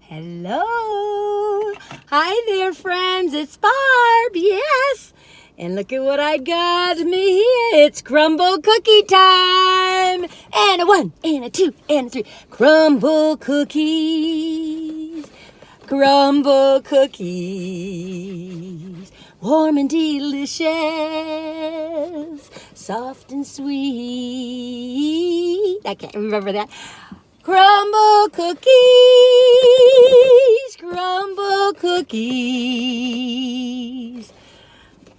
Hello. Hi there, friends. It's Barb. Yes. And look at what I got me here. It's Crumbl Cookie time. And a 1, and a 2, and a 3. Crumbl Cookies. Crumbl Cookies. Warm and delicious. Soft and sweet. I can't remember that. Crumbl Cookies. Crumbl Cookies.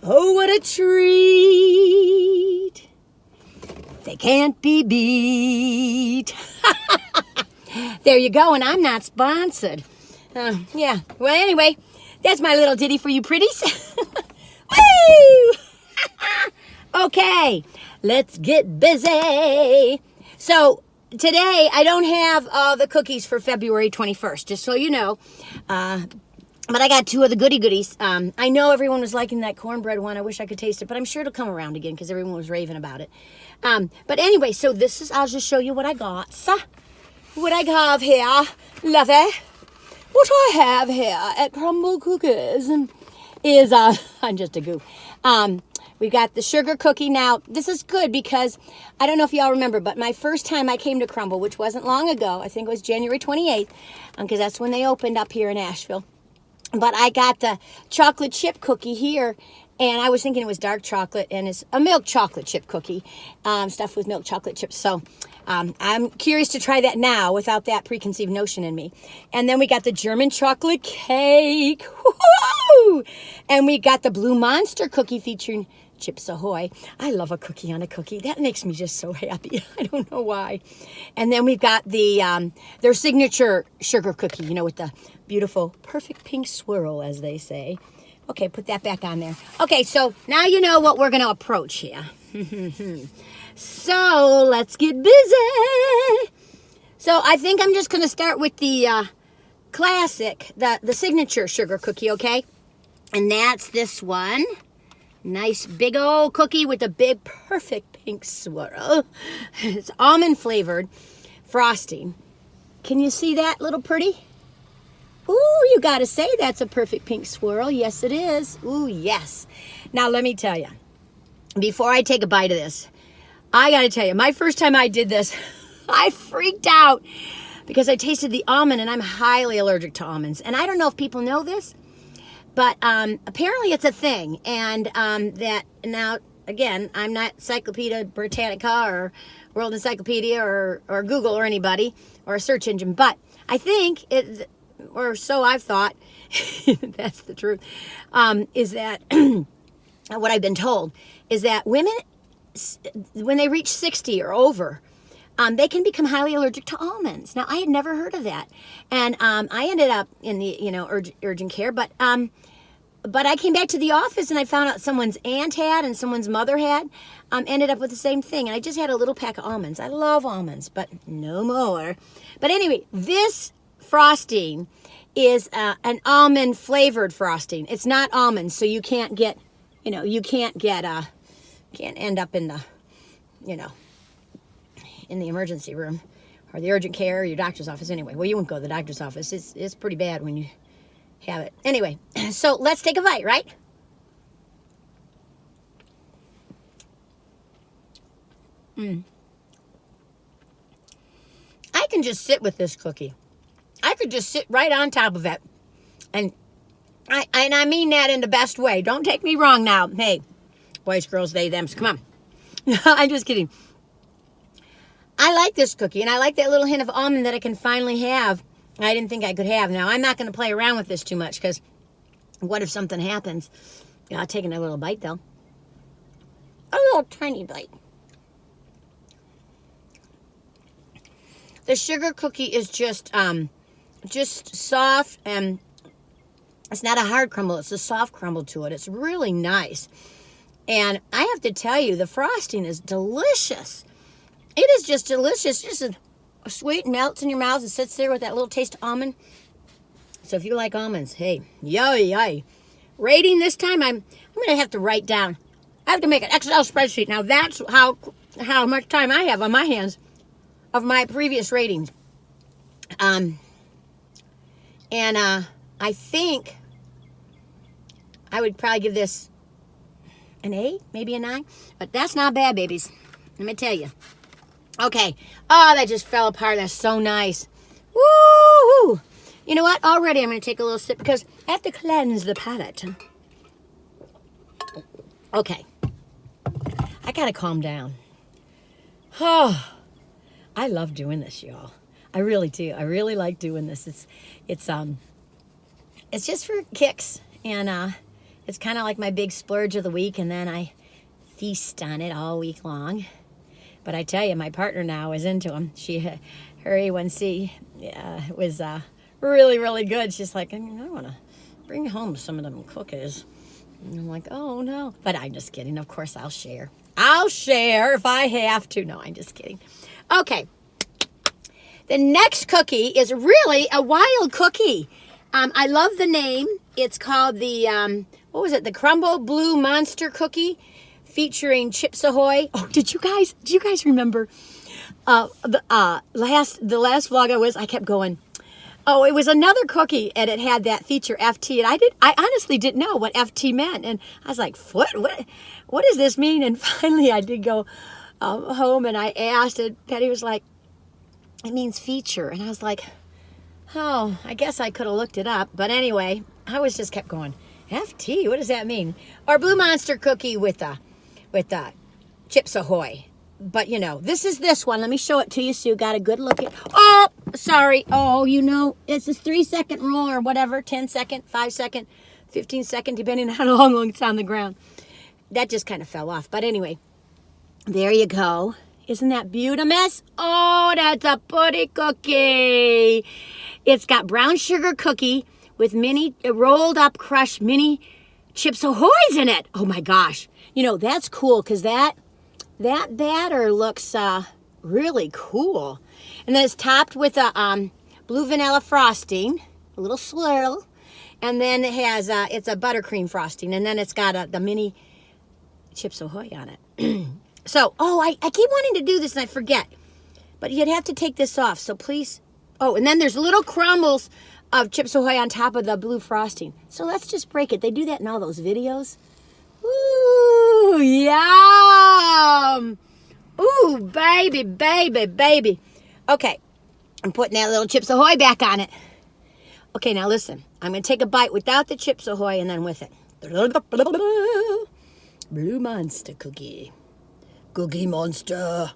Oh, what a treat. They can't be beat. There you go, and I'm not sponsored. Yeah, well, anyway, that's my little ditty for you pretties. Woo! Okay, let's get busy. So, today, I don't have all the cookies for February 21st, just so you know. But I got 2 of the goodies. I know everyone was liking that cornbread one. I wish I could taste it, but I'm sure it'll come around again because everyone was raving about it. But anyway, so this is, I'll just show you what I got. What I have here, love it. What I have here at Crumbl Cookies is, I'm just a goof. We've got the sugar cookie. Now, this is good because, I don't know if y'all remember, but my first time I came to Crumbl, which wasn't long ago, I think it was January 28th, because that's when they opened up here in Asheville. But I got the chocolate chip cookie here, and I was thinking it was dark chocolate, and it's a milk chocolate chip cookie, stuffed with milk chocolate chips. So I'm curious to try that now without that preconceived notion in me. And then we got the German chocolate cake. Woo-hoo! And we got the Blue Monster cookie featuring Chips Ahoy. I love a cookie on a cookie. That makes me just so happy. I don't know why. And then we've got the their signature sugar cookie, you know, with the beautiful, perfect pink swirl, as they say. Okay, put that back on there. Okay, so now you know what we're going to approach here. So, let's get busy. So, I think I'm just going to start with the classic, the signature sugar cookie, okay? And that's this one. Nice big old cookie with a big, perfect pink swirl. It's almond flavored frosting. Can you see that, little pretty? Ooh, you gotta say that's a perfect pink swirl. Yes, it is. Ooh, yes. Now, let me tell you, before I take a bite of this, I gotta tell you, my first time I did this, I freaked out because I tasted the almond, and I'm highly allergic to almonds. And I don't know if people know this, but apparently it's a thing. And that now, again, I'm not Encyclopedia Britannica or World Encyclopedia or Google or anybody or a search engine, but I think it, or so I've thought, that's the truth, is that what I've been told is that women, when they reach 60 or over, they can become highly allergic to almonds. Now, I had never heard of that, and I ended up in the urgent care, but I came back to the office and I found out someone's aunt had and someone's mother had ended up with the same thing, and I just had a little pack of almonds. I love almonds, but no more. But anyway, this frosting is an almond flavored frosting. It's not almonds, so you can't get, can't end up in the, in the emergency room or the urgent care or your doctor's office anyway. Well, you won't go to the doctor's office. It's pretty bad when you have it. Anyway, so let's take a bite, right? I can just sit with this cookie. I could just sit right on top of it. And I mean that in the best way. Don't take me wrong now. Hey, boys, girls, they, thems. Come on. I'm just kidding. I like this cookie, and I like that little hint of almond that I can finally have. I didn't think I could have. Now, I'm not going to play around with this too much, because what if something happens? I'll take a little bite, though. A little tiny bite. The sugar cookie is just soft, and it's not a hard crumble. It's a soft crumble to it. It's really nice. And I have to tell you, the frosting is delicious. It is just delicious. Just a sweet, melts in your mouth and sits there with that little taste of almond. So if you like almonds, hey, yay. Rating this time, I'm going to have to write down. I have to make an Excel spreadsheet. Now that's how much time I have on my hands of my previous ratings. And I think I would probably give this an 8, maybe a 9. But that's not bad, babies. Let me tell you. Okay. Oh, that just fell apart. That's so nice. Woo! You know what? Already I'm going to take a little sip because I have to cleanse the palate. Okay. I got to calm down. Oh, I love doing this, y'all. I really do. I really like doing this. It's just for kicks, and it's kind of like my big splurge of the week, and then I feast on it all week long. But I tell you, my partner now is into them. Her A1C was really, really good. She's like, I want to bring home some of them cookies. And I'm like, oh no. But I'm just kidding. Of course, I'll share. I'll share if I have to. No, I'm just kidding. Okay. The next cookie is really a wild cookie. I love the name. It's called the, what was it? The Crumbl Blue Monster Cookie featuring Chips Ahoy. Oh, did you guys remember the last vlog I kept going, oh, it was another cookie and it had that feature FT, and I honestly didn't know what FT meant, and I was like, what does this mean? And finally I did go home and I asked, and Patty was like, it means feature. And I was like, oh, I guess I could have looked it up. But anyway, I was just kept going, FT, what does that mean? Or Blue Monster Cookie with Chips Ahoy. But, you know, this is this one. Let me show it to you so you got a good look at. Oh, sorry. Oh, you know, it's this 3-second rule or whatever. 10-second, 5-second, 15-second, depending on how long it's on the ground. That just kind of fell off. But anyway, there you go. Isn't that beautiful? Oh, that's a pretty cookie. It's got brown sugar cookie with mini rolled up crushed mini Chips Ahoy's in it. Oh my gosh. You know, that's cool because that batter looks really cool. And then it's topped with a blue vanilla frosting, a little swirl. And then it has, it's a buttercream frosting. And then it's got the mini Chips Ahoy on it. So, oh, I keep wanting to do this and I forget. But you'd have to take this off, so please. Oh, and then there's little crumbles of Chips Ahoy on top of the blue frosting. So let's just break it. They do that in all those videos. Ooh, yum. Ooh, baby, baby, baby. Okay, I'm putting that little Chips Ahoy back on it. Okay, now listen. I'm going to take a bite without the Chips Ahoy and then with it. Blue Monster Cookie. Cookie Monster.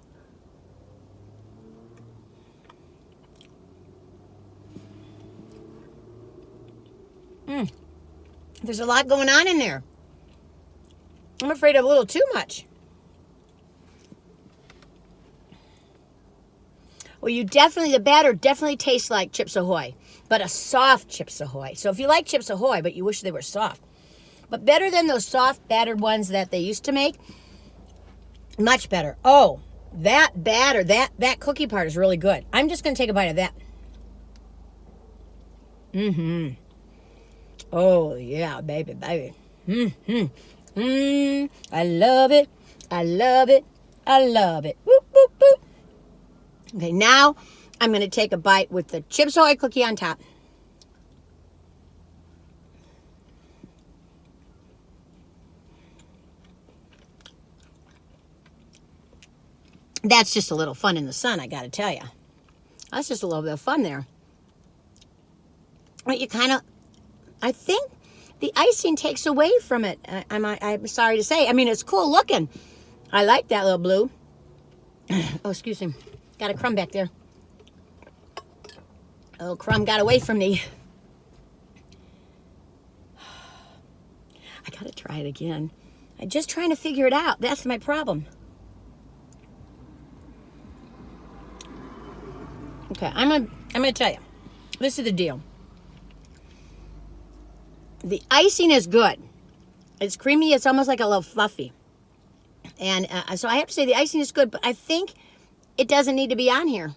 There's a lot going on in there. I'm afraid of a little too much. Well, the batter definitely tastes like Chips Ahoy, but a soft Chips Ahoy. So if you like Chips Ahoy, but you wish they were soft, but better than those soft battered ones that they used to make, much better. Oh, that batter, that cookie part is really good. I'm just going to take a bite of that. Oh, yeah, baby, baby. I love it. I love it. I love it. Boop, boop, boop. Okay, now I'm going to take a bite with the Chips Ahoy cookie on top. That's just a little fun in the sun, I got to tell you. That's just a little bit of fun there. But you kind of, I think the icing takes away from it. I'm sorry to say. I mean, it's cool looking. I like that little blue. Oh, excuse me. Got a crumb back there. A little crumb got away from me. I got to try it again. I'm just trying to figure it out. That's my problem. Okay, I'm gonna tell you. This is the deal. The icing is good. It's creamy. It's almost like a little fluffy. And so I have to say the icing is good, but I think it doesn't need to be on here.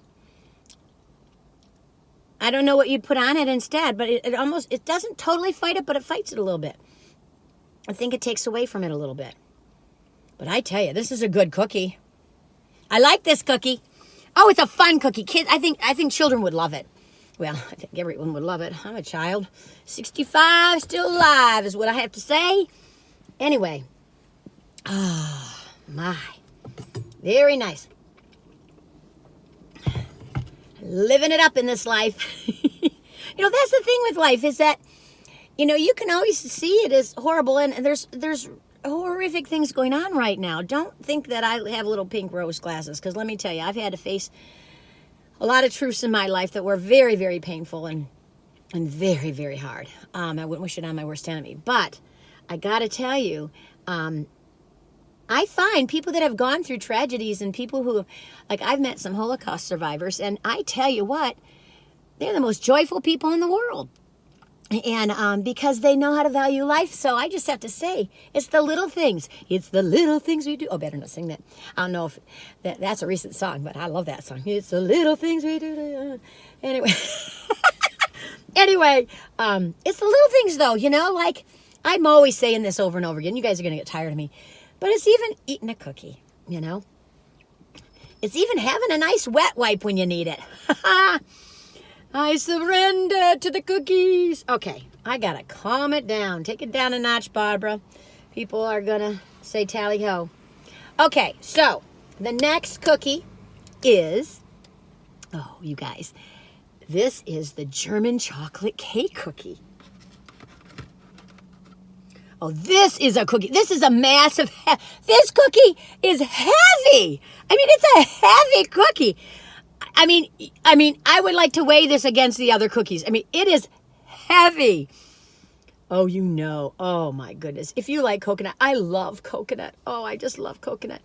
I don't know what you'd put on it instead, but it doesn't totally fight it, but it fights it a little bit. I think it takes away from it a little bit. But I tell you, this is a good cookie. I like this cookie. Oh, it's a fun cookie. Kids, I think children would love it. Well, I think everyone would love it. I'm a child. 65, still alive is what I have to say. Anyway. Oh, my. Very nice. Living it up in this life. You know, that's the thing with life is that, you know, you can always see it as horrible, and there's horrific things going on right now. Don't think that I have little pink rose glasses, because let me tell you, I've had to face a lot of truths in my life that were very, very painful and very, very hard. I wouldn't wish it on my worst enemy. But I got to tell you, I find people that have gone through tragedies and people who, like I've met some Holocaust survivors, and I tell you what, they're the most joyful people in the world. And because they know how to value life. So I just have to say, it's the little things. It's the little things we do. Oh, better not sing that. I don't know if that's a recent song, but I love that song. It's the little things we do. Anyway. Anyway, it's the little things, though, you know, like I'm always saying this over and over again. You guys are going to get tired of me. But it's even eating a cookie, you know. It's even having a nice wet wipe when you need it. I surrender to the cookies. Okay, I gotta calm it down. Take it down a notch, Barbara. People are gonna say tally-ho. Okay, so the next cookie is, oh, you guys, this is the German chocolate cake cookie. Oh, this is a cookie. This is a massive, this cookie is heavy. I mean, it's a heavy cookie. I mean, I would like to weigh this against the other cookies. I mean, it is heavy. Oh, you know. Oh, my goodness. If you like coconut, I love coconut. Oh, I just love coconut.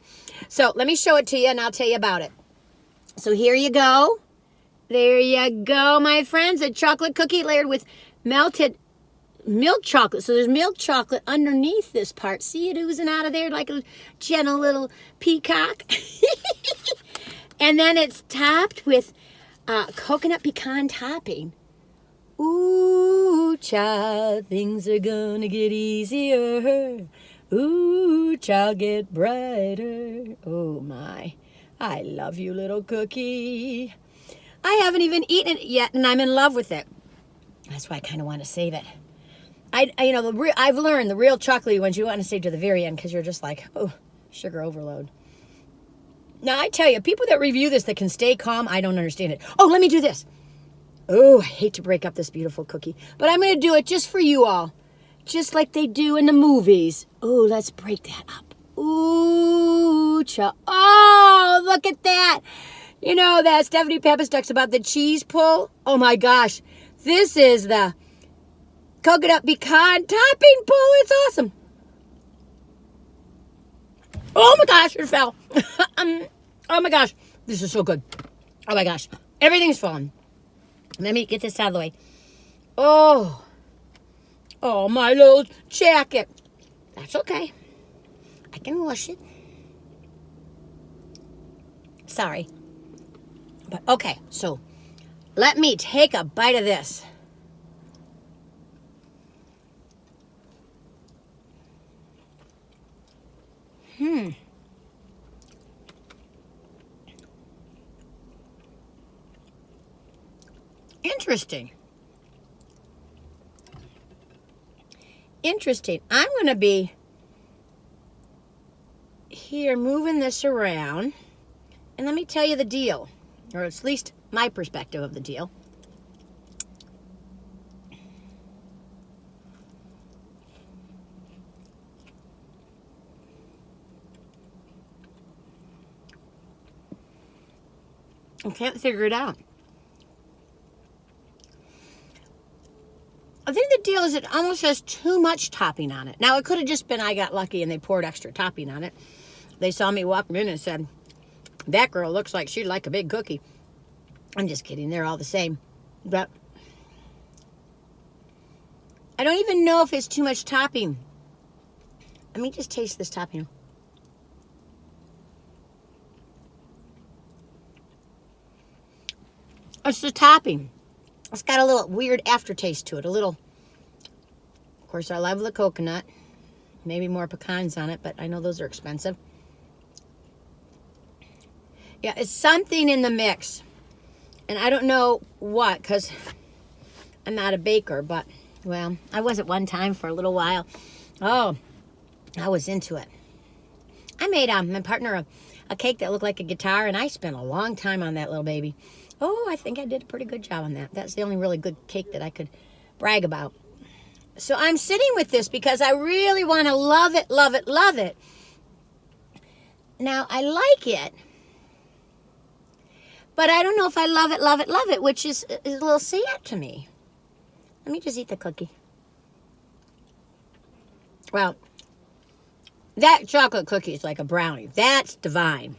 So let me show it to you, and I'll tell you about it. So here you go. There you go, my friends. A chocolate cookie layered with melted milk chocolate. So there's milk chocolate underneath this part. See it oozing out of there like a gentle little peacock? And then it's topped with coconut pecan topping. Ooh, child, things are gonna get easier. Ooh, child, get brighter. Oh, my. I love you, little cookie. I haven't even eaten it yet, and I'm in love with it. That's why I kind of want to save it. You know, I've learned the real chocolatey ones you want to save to the very end because you're just like, oh, sugar overload. Now, I tell you, people that review this that can stay calm, I don't understand it. Oh, let me do this. Oh, I hate to break up this beautiful cookie, but I'm going to do it just for you all, just like they do in the movies. Oh, let's break that up. Ooh, oh, look at that. You know that Stephanie Pappas talks about the cheese pull? Oh, my gosh. This is the coconut pecan topping pull. It's awesome. Oh my gosh, it fell. Oh my gosh, this is so good. Oh my gosh, everything's falling. Let me get this out of the way. Oh, my little jacket. That's okay. I can wash it. Sorry. But okay, so let me take a bite of this. Interesting. I'm going to be here moving this around. And let me tell you the deal, or at least my perspective of the deal. I can't figure it out. I think the deal is it almost has too much topping on it. Now, it could have just been I got lucky and they poured extra topping on it. They saw me walk in and said, that girl looks like she'd like a big cookie. I'm just kidding. They're all the same. But I don't even know if it's too much topping. Let me just taste this topping. It's the topping. It's got a little weird aftertaste to it. A little, of course, I love the coconut. Maybe more pecans on it, but I know those are expensive. Yeah, it's something in the mix. And I don't know what, because I'm not a baker, but, well, I was at one time for a little while. Oh, I was into it. I made my partner a cake that looked like a guitar, and I spent a long time on that little baby. Oh, I think I did a pretty good job on that. That's the only really good cake that I could brag about. So I'm sitting with this because I really want to love it, love it, love it. Now, I like it, but I don't know if I love it, love it, love it, which is a little sad to me. Let me just eat the cookie. Well, that chocolate cookie is like a brownie. That's divine.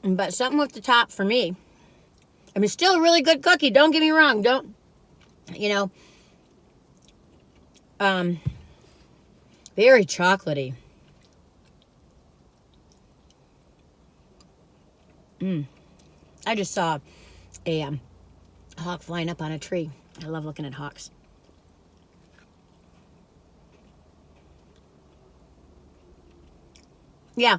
But something with the top for me. I mean, still a really good cookie. Don't get me wrong. Don't, you know, very chocolatey. I just saw a hawk flying up on a tree. I love looking at hawks. Yeah.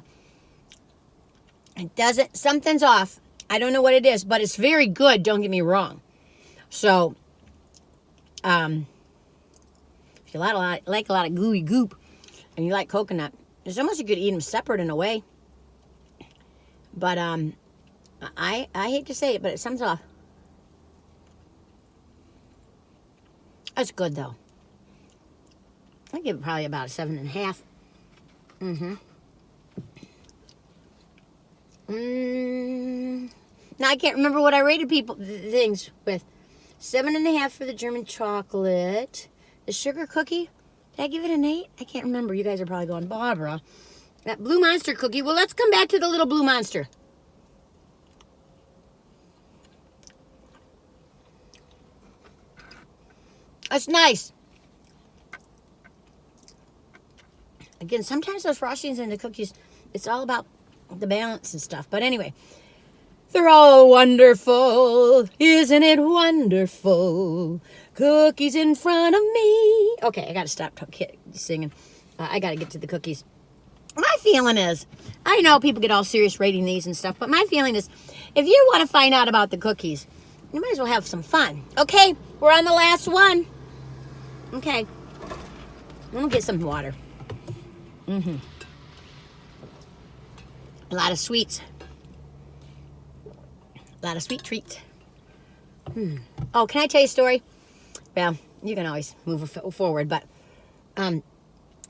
It doesn't, something's off. I don't know what it is, but it's very good, don't get me wrong. So, if you like a lot of gooey goop and you like coconut, it's almost you could eat them separate in a way. But I hate to say it, but something's off. That's good though. I give it probably about a 7.5. Now I can't remember what I rated things with. 7.5 for the German chocolate. The sugar cookie, did I give it an 8? I can't remember. You guys are probably going, Barbara. That Blue Monster cookie. Well, let's come back to the little Blue Monster. That's nice. Again, sometimes those frostings and the cookies, it's all about the balance and stuff. But anyway, they're all wonderful. Isn't it wonderful? Cookies in front of me. Okay, I got to stop singing. I got to get to the cookies. My feeling is, I know people get all serious rating these and stuff, but my feeling is, if you want to find out about the cookies, you might as well have some fun. Okay, we're on the last one. Okay, I'm going to get some water. A lot of sweets. A lot of sweet treats. Oh, can I tell you a story? Well, you can always move forward, but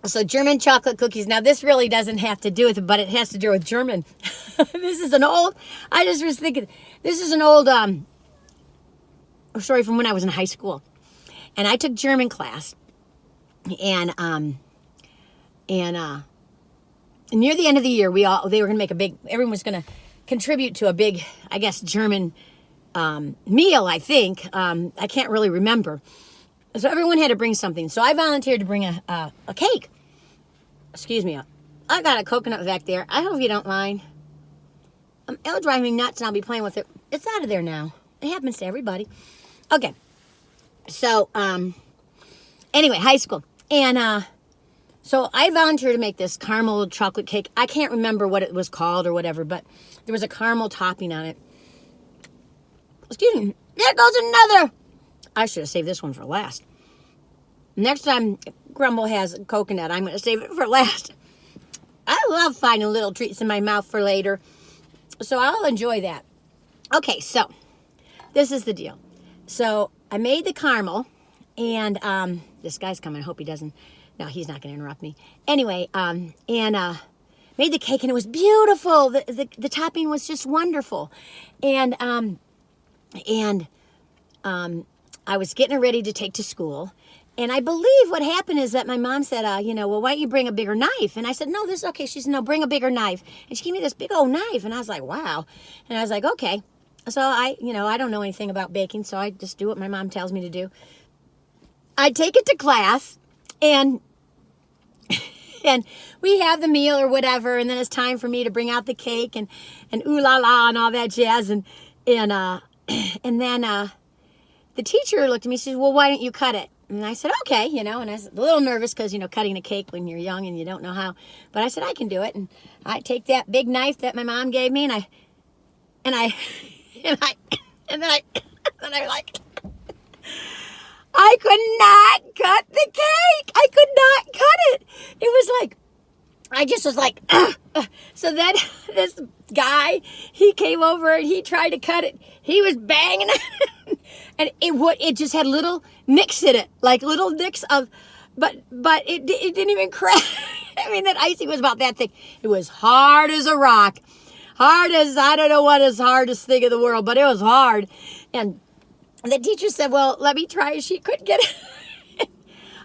so German chocolate cookies. Now, this really doesn't have to do with it, but it has to do with German. This is an old, I just was thinking, this is an old story from when I was in high school. And I took German class, and near the end of the year, they were going to make everyone was going to contribute to a big, I guess, German meal, I think. I can't really remember. So everyone had to bring something. So I volunteered to bring a cake. Excuse me. I got a coconut back there. I hope you don't mind. It'll drive me nuts, and I'll be playing with it. It's out of there now. It happens to everybody. Okay. So, anyway, high school. And so I volunteered to make this caramel chocolate cake. I can't remember what it was called or whatever, but there was a caramel topping on it. Excuse me. There goes another. I should have saved this one for last. Next time Crumbl has coconut, I'm going to save it for last. I love finding little treats in my mouth for later, so I'll enjoy that. Okay, so this is the deal. So I made the caramel, and this guy's coming. I hope he doesn't. No, he's not going to interrupt me. Anyway, made the cake, and it was beautiful. The topping was just wonderful, and I was getting it ready to take to school. And I believe what happened is that my mom said, well, why don't you bring a bigger knife? And I said, no, this is okay. She said, no, bring a bigger knife. And she gave me this big old knife. And I was like, wow. And I was like, okay. So I don't know anything about baking, so I just do what my mom tells me to do. I take it to class, and we have the meal or whatever, and then it's time for me to bring out the cake and ooh la la and all that jazz. And then the teacher looked at me and said, well, why don't you cut it? And I said, okay, and I was a little nervous because, cutting a cake when you're young and you don't know how. But I said, I can do it. And I take that big knife that my mom gave me, and and I like, I could not cut the cake. I could not cut it. It was like, I just was like, So then this guy, he came over and he tried to cut it. He was banging it. And it just had little nicks in it, like little nicks of, but it didn't even crack. I mean, that icing was about that thick. It was hard as a rock. Hard as, I don't know what is the hardest thing in the world, but it was hard. And the teacher said, well, let me try. She couldn't get it.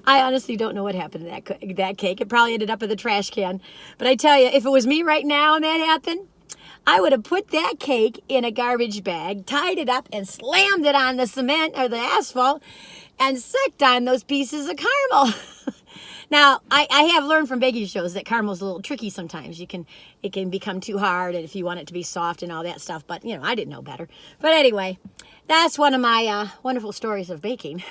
I honestly don't know what happened to that cake. It probably ended up in the trash can. But I tell you, if it was me right now and that happened, I would have put that cake in a garbage bag, tied it up, and slammed it on the cement or the asphalt and sucked on those pieces of caramel. Now, I have learned from baking shows that caramel's a little tricky sometimes. It can become too hard, and if you want it to be soft and all that stuff. But, you know, I didn't know better. But anyway, that's one of my wonderful stories of baking.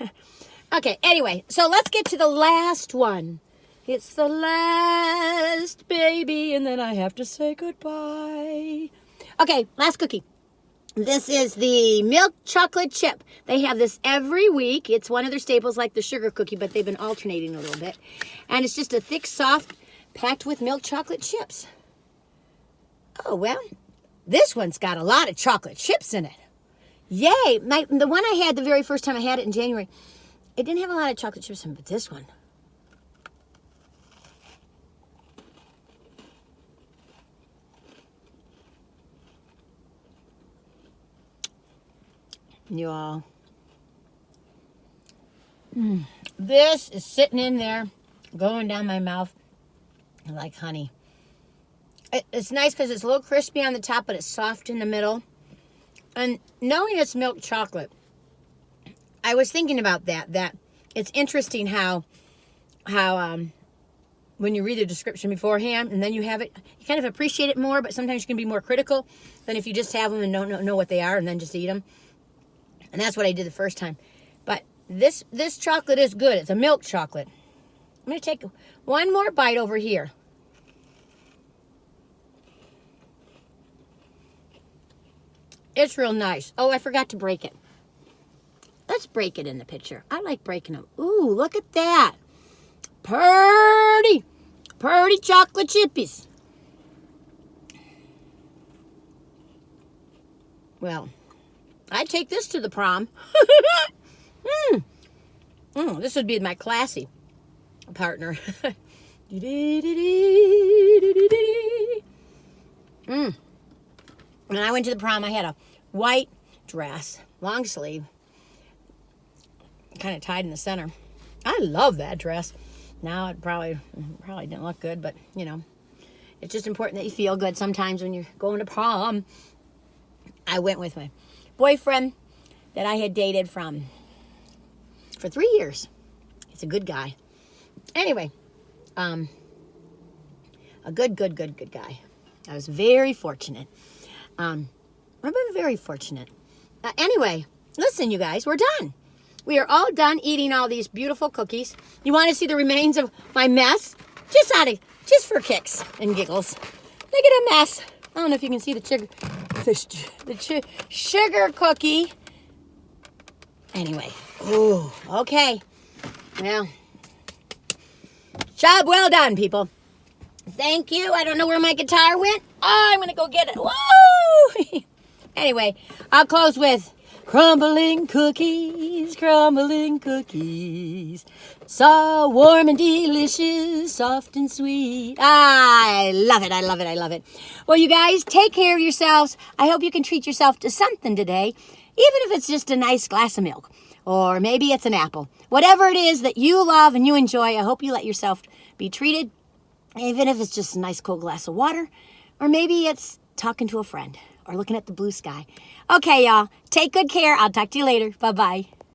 Okay, anyway, so let's get to the last one. It's the last, baby, and then I have to say goodbye. Okay, last cookie. This is the milk chocolate chip. They have this every week. It's one of their staples like the sugar cookie, but they've been alternating a little bit. And it's just a thick, soft, packed with milk chocolate chips. Oh, well, this one's got a lot of chocolate chips in it. Yay! The one I had the very first time I had it in January, it didn't have a lot of chocolate chips in it, but this one. You all. This is sitting in there, going down my mouth like honey. It's nice because it's a little crispy on the top, but it's soft in the middle. And knowing it's milk chocolate, I was thinking about that it's interesting how when you read the description beforehand and then you have it, you kind of appreciate it more, but sometimes you can be more critical than if you just have them and don't know what they are and then just eat them. And that's what I did the first time. But this chocolate is good. It's a milk chocolate. I'm going to take one more bite over here. It's real nice. Oh, I forgot to break it. Let's break it in the picture. I like breaking them. Ooh, look at that. Purty chocolate chippies. Well, I'd take this to the prom. This would be my classy partner. When I went to the prom, I had a white dress, long sleeve, kind of tied in the center. I love that dress. Now it probably didn't look good, but you know, it's just important that you feel good sometimes when you're going to prom. I went with my boyfriend that I had dated for 3 years. He's a good guy. Anyway, a good guy. I was very fortunate. I've been very fortunate. Anyway, listen, you guys, we're done. We are all done eating all these beautiful cookies. You want to see the remains of my mess? Just for kicks and giggles. Look at a mess. I don't know if you can see the sugar cookie. Anyway, ooh, okay. Well, job well done, people. Thank you. I don't know where my guitar went. Oh, I'm going to go get it. Woo! Anyway, I'll close with crumbling cookies, so warm and delicious, soft and sweet. I love it. Well, you guys, take care of yourselves. I hope you can treat yourself to something today, even if it's just a nice glass of milk, or maybe it's an apple. Whatever it is that you love and you enjoy, I hope you let yourself be treated, even if it's just a nice cold glass of water, or maybe it's talking to a friend or looking at the blue sky. Okay, y'all, take good care. I'll talk to you later. Bye-bye.